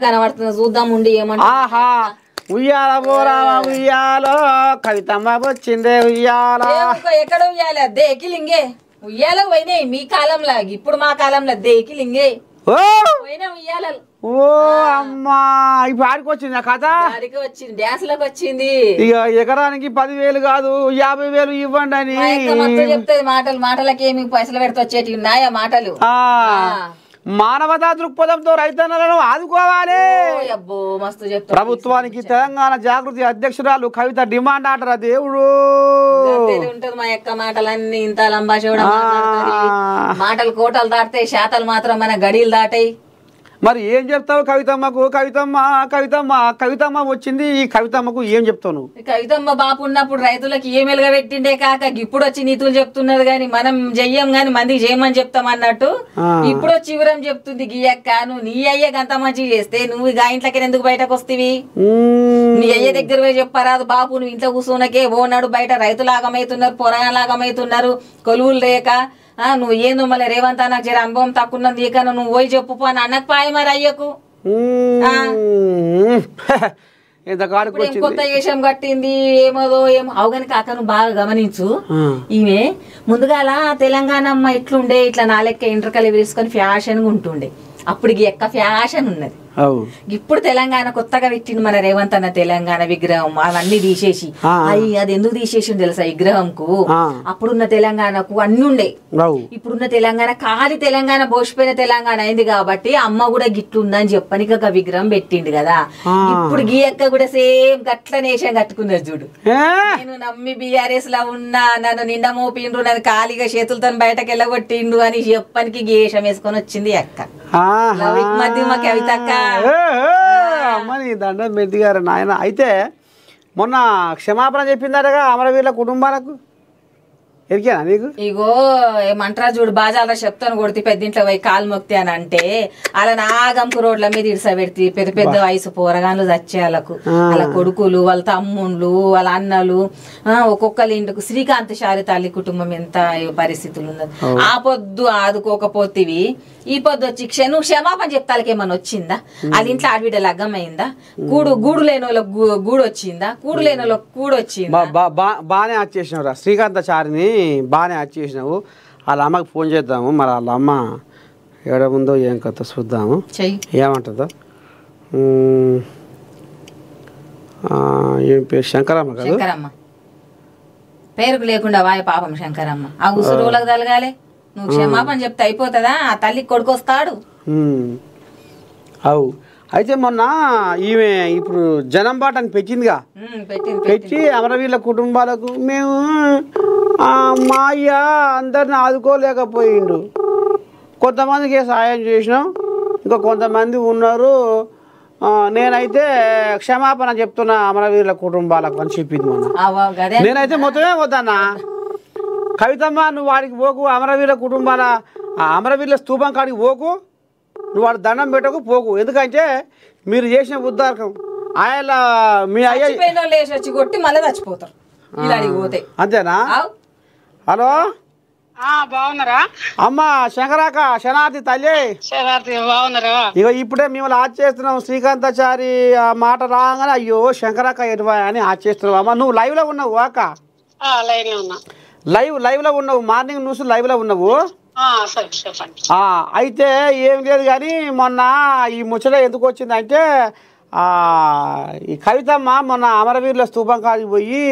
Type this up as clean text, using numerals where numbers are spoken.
కనబడుతుంది చూద్దాం ఉండి ఏమంటా. ఆహా ఉయ్యాల పోరామ ఉయ్యాలో కవితమ్మ వచ్చిందే ఉయ్యాల. ఎక్కడ ఉయ్యాలి దేకిలింగే ఉయ్యాలకు పోయినాయి మీ కాలంలో, ఇప్పుడు మా కాలంలో దేకిలింగే పోయినా ఉయ్యాలలు. ఓ అమ్మా ఇప్పుడు ఆడికి వచ్చింది కథ, ఆడికి వచ్చింది డ్యాన్స్ లకు వచ్చింది. ఇక ఎకరానికి 10,000 కాదు 50,000 ఇవ్వండి అని చెప్తుంది. మాటలకి ఏమి పైసలు పెడితే వచ్చేటి ఉన్నాయా మాటలు. మానవతా దృక్పథంతో రైతన్నలను ఆదుకోవాలి. ప్రభుత్వానికి తెలంగాణ జాగృతి అధ్యక్షురాలు కవిత డిమాండ్ ఆటరా దేవుడు. ఉంటది మా యొక్క మాటలన్నీ ఇంత లంబాష మాటలు కోటలు దాటాయి, శాతలు మాత్రం మన గడియలు దాటాయి. మరి ఏం చెప్తావు కవితమ్మకు? కవితమ్మ వచ్చింది, ఈ కవితమ్మకు ఏం చెప్తావు నువ్వు? కవితమ్మ బాపు ఉన్నప్పుడు రైతులకు ఏ మెలుగా పెట్టిండే కాక ఇప్పుడు వచ్చి నీతులు చెప్తున్నది గాని మనం చెయ్యం గాని మందికి చేయమని చెప్తాం అన్నట్టు ఇప్పుడు వచ్చి వివరం చెప్తుంది. గీయక్క నువ్వు నీ అయ్య గంత మంచి చేస్తే నువ్వు గా ఇంట్లోకి ఎందుకు బయటకు వస్తేవి? నీ అయ్య దగ్గర పోయి చెప్పరాదు బాపు, నువ్వు ఇంట్లో కూర్చున్నకే ఓనాడు బయట రైతులు ఆగమవుతున్నారు, పొరగాలాగమవుతున్నారు కొలువులు లేక. నువ్వు ఏందో మళ్ళీ రేవంత్ నాకు జర అనుభవం తక్కున్నది నీకన్నా నువ్వు పోయి చెప్పు అని అన్నకు పాయ మరి అయ్యకు. కొత్త వేషం కట్టింది ఏమోదో ఏమో అవగాని కాక నువ్వు బాగా గమనించు. ఈమె ముందుగాల తెలంగాణ అమ్మ ఇట్లుండే ఇట్లా నాలెక్క ఇంటర్కలు వేసుకొని ఫ్యాషన్ గా ఉంటుండే, అప్పుడు ఎక్క ఫ్యాషన్ ఉన్నది. ఇప్పుడు తెలంగాణ కొత్తగా పెట్టిండు మన రేవంత్ అన్న తెలంగాణ విగ్రహం అవన్నీ తీసేసి. అది ఎందుకు తీసేసిండు తెలుసా? విగ్రహంకు అప్పుడున్న తెలంగాణకు అన్ని ఉండే, ఇప్పుడున్న తెలంగాణ ఖాళీ తెలంగాణ బోసిపోయిన తెలంగాణ అయింది కాబట్టి అమ్మ కూడా గిట్లుందని చెప్పని ఒక విగ్రహం పెట్టిండు కదా. ఇప్పుడు గీయక్క కూడా సేమ్ గట్ల నేషం కట్టుకున్నది చూడు. నేను నమ్మి బీఆర్ఎస్ లో ఉన్నా, నన్ను నిండా మోపిండ్రు, నన్ను ఖాళీగా చేతులతో బయటకు వెళ్ళగొట్టిండు అని చెప్పనికి గీషం వేసుకొని వచ్చింది అక్క. కవితక్క అమ్మని దండం మెద్దిగారు నాయన. అయితే మొన్న క్షమాపణ చెప్పిందటగా అమరవీరుల కుటుంబాలకు, ఎరికేనా నీకు? ఇగో ఏమంటారా చూడు, బాజాల చెప్తాను కొడితే పెద్దింట్లో పోయి కాలు మొక్తి అని అంటే అలా నాగంకు రోడ్ల మీద ఇడిసబెడితే పెద్ద పెద్ద వయసు పోరగాన్లు చచ్చే వాళ్ళకు, వాళ్ళ కొడుకులు, వాళ్ళ తమ్ముళ్ళు, వాళ్ళ అన్నలు, ఒక్కొక్కరి ఇంటికి శ్రీకాంత్ శారి తల్లి కుటుంబం ఎంత పరిస్థితులు ఉన్నది. ఆ పొద్దు ఆదుకోకపోతేవి ఈ పొద్దు వచ్చి నువ్వు క్షమాపణ చెప్తాలకి ఏమన్నా వచ్చిందా? వాళ్ళ ఇంట్లో ఆడబిడ్డ లగ్గమైందా? గూడు లేని వాళ్ళకి గూడు వచ్చిందా? కూడు లేని వాళ్ళకి కూడు వచ్చిందా? బాగానే వచ్చేసినావు రా శ్రీకాంత చారిని, బాగానే వచ్చేసినావు. వాళ్ళ అమ్మకి ఫోన్ చేద్దాము, మరి వాళ్ళ అమ్మ ఎక్కడ ఉందో ఏం కథ చూద్దాము, ఏమంటుందో. ఏం పేరు? శంకరమ్మ కదా? శంకరమ్మ పేరుకు లేకుండా వాయ పాపం శంకరమ్మ. ఆ ఉసురులకు తలగాలి, నువ్వు క్షమాపణ చెప్తే అయిపోతుందా? ఆ తల్లికి కొడుకొస్తాడు. అవు అయితే మొన్న ఈమె ఇప్పుడు జనం బాటని పెట్టిందిగా, పెట్టి అమరవీరుల కుటుంబాలకు మేము మా అయ్య అందరిని ఆదుకోలేకపోయిండు, కొంతమందికి సాయం చేసినాం, ఇంకా కొంతమంది ఉన్నారు, నేనైతే క్షమాపణ చెప్తున్నా అమరవీరుల కుటుంబాలకు అని చెప్పింది మొన్న. నేనైతే మొత్తమే వద్దన్నా. కవితమ్మ నువ్వు వాడికి పోకు, అమరవీరుల స్తూపం కాడికి పోకు, నువ్వు వాడు దండం పెట్టకు పోకు. ఎందుకంటే మీరు చేసిన ఉద్దారకం ఆయన మీ అయ్య కొట్టి మళ్ళీ చచ్చిపోతారు అంతేనా? హలో బాగున్నారా అమ్మ? శంకరాక శనార్థి తల్లి బాగున్నారా? ఇక ఇప్పుడే మిమ్మల్ని ఆచేస్తున్నాం. శ్రీకాంతాచారి ఆ మాట రాగానే అయ్యో శంకరాక ఎటువా అని ఆచేస్తున్నావు. అమ్మ నువ్వు లైవ్ లో ఉన్నావు అక్క? లైవ్ లో ఉన్నావు, మార్నింగ్ న్యూస్ లైవ్ లో ఉన్నావు. అయితే ఏం లేదు కానీ మొన్న ఈ ముచ్చట ఎందుకు వచ్చిందంటే ఈ కవితమ్మ మొన్న అమరవీరుల స్తూపం కాడికి పోయి